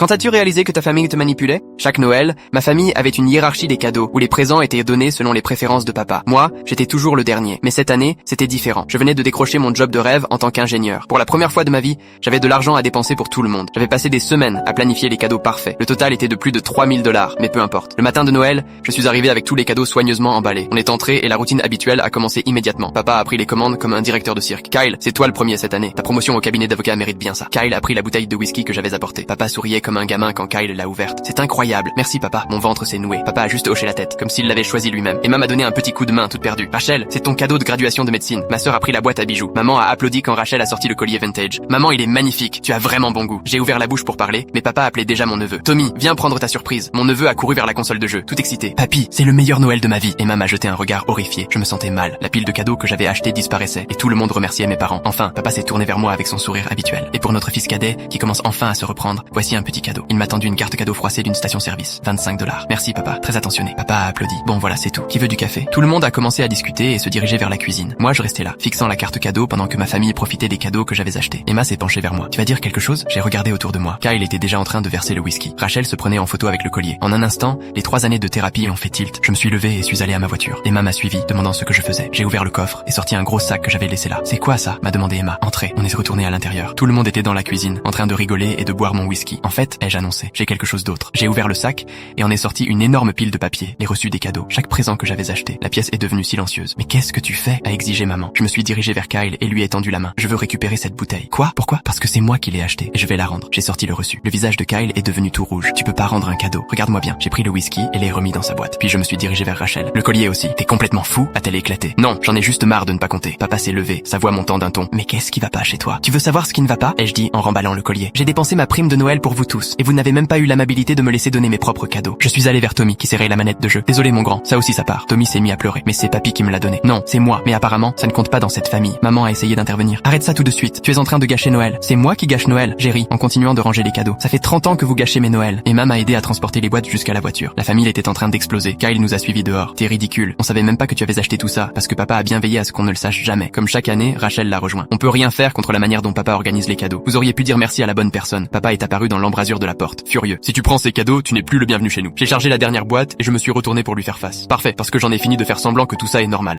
Quand as-tu réalisé que ta famille te manipulait? Chaque Noël, ma famille avait une hiérarchie des cadeaux, où les présents étaient donnés selon les préférences de papa. Moi, j'étais toujours le dernier. Mais cette année, c'était différent. Je venais de décrocher mon job de rêve en tant qu'ingénieur. Pour la première fois de ma vie, j'avais de l'argent à dépenser pour tout le monde. J'avais passé des semaines à planifier les cadeaux parfaits. Le total était de plus de 3000 $, mais peu importe. Le matin de Noël, je suis arrivé avec tous les cadeaux soigneusement emballés. On est entré et la routine habituelle a commencé immédiatement. Papa a pris les commandes comme un directeur de cirque. Kyle, c'est toi le premier cette année. Ta promotion au cabinet d'avocat mérite bien ça. Kyle a pris la bouteille de whisky que j'avais apportée. Papa souriait comme un gamin quand Kyle l'a ouverte. C'est incroyable. Merci papa. Mon ventre s'est noué. Papa a juste hoché la tête, comme s'il l'avait choisi lui-même. Emma m'a donné un petit coup de main toute perdue. Rachel, c'est ton cadeau de graduation de médecine. Ma sœur a pris la boîte à bijoux. Maman a applaudi quand Rachel a sorti le collier vintage. Maman, il est magnifique. Tu as vraiment bon goût. J'ai ouvert la bouche pour parler, mais papa appelait déjà mon neveu. Tommy, viens prendre ta surprise. Mon neveu a couru vers la console de jeu, tout excité. Papy, c'est le meilleur Noël de ma vie. Emma m'a jeté un regard horrifié. Je me sentais mal. La pile de cadeaux que j'avais acheté disparaissait et tout le monde remerciait mes parents. Enfin, papa s'est tourné vers moi avec son sourire habituel. Et pour notre fils cadet, qui commence enfin à se reprendre, voici un petit cadeau. Il m'a tendu une carte cadeau froissée d'une station-service. 25 $. Merci papa, très attentionné. Papa a applaudi. Bon voilà, c'est tout. Qui veut du café? Tout le monde a commencé à discuter et se diriger vers la cuisine. Moi, je restais là, fixant la carte cadeau pendant que ma famille profitait des cadeaux que j'avais achetés. Emma s'est penchée vers moi. Tu vas dire quelque chose? J'ai regardé autour de moi. Kyle était déjà en train de verser le whisky. Rachel se prenait en photo avec le collier. En un instant, les 3 années de thérapie ont fait tilt. Je me suis levé et suis allé à ma voiture. Emma m'a suivi, demandant ce que je faisais. J'ai ouvert le coffre et sorti un gros sac que j'avais laissé là. C'est quoi ça? M'a demandé Emma. Entrez. On est retourné à l'intérieur. Tout le monde était dans la cuisine, en train de rigoler et de boire mon whisky. En fait, ai-je annoncé, j'ai quelque chose d'autre. J'ai ouvert le sac et en est sorti une énorme pile de papier, les reçus des cadeaux, chaque présent que j'avais acheté. La pièce est devenue silencieuse. Mais qu'est-ce que tu fais? A exigé maman. Je me suis dirigé vers Kyle et lui ai tendu la main. Je veux récupérer cette bouteille. Quoi? Pourquoi? Parce que c'est moi qui l'ai acheté et je vais la rendre. J'ai sorti le reçu. Le visage de Kyle est devenu tout rouge. Tu peux pas rendre un cadeau. Regarde-moi bien. J'ai pris le whisky et l'ai remis dans sa boîte. Puis je me suis dirigé vers Rachel. Le collier aussi. T'es complètement fou? A-t-elle éclaté? Non, j'en ai juste marre de ne pas compter. Papa s'est levé, sa voix montant d'un ton. Mais qu'est-ce qui va pas chez toi? Tu veux savoir ce qui ne va pas? Ai-je dit en remballant le collier. J'ai dépensé ma prime de Noël pour vous tous et vous n'avez même pas eu l'amabilité de me laisser donner mes propres cadeaux. Je suis allé vers Tommy qui serrait la manette de jeu. Désolé mon grand, ça aussi ça part. Tommy s'est mis à pleurer. Mais c'est papy qui me l'a donné. Non, c'est moi. Mais apparemment, ça ne compte pas dans cette famille. Maman a essayé d'intervenir. Arrête ça tout de suite. Tu es en train de gâcher Noël. C'est moi qui gâche Noël. J'ai ri en continuant de ranger les cadeaux. Ça fait 30 ans que vous gâchez mes Noëls. Emma m'a aidé à transporter les boîtes jusqu'à la voiture. La famille était en train d'exploser. Kyle nous a suivis dehors. T'es ridicule. On savait même pas que tu avais acheté tout ça parce que papa a bien veillé à ce qu'on ne le sache jamais. Comme chaque année, Rachel l'a rejoint. On peut rien faire contre la manière dont papa organise les cadeaux. Vous auriez pu dire merci à la bonne personne. Papa est apparu dans l'embrasure de la porte, furieux. Si tu prends ces cadeaux, tu n'es plus le bienvenu chez nous. J'ai chargé la dernière boîte et je me suis retourné pour lui faire face. Parfait, parce que j'en ai fini de faire semblant que tout ça est normal.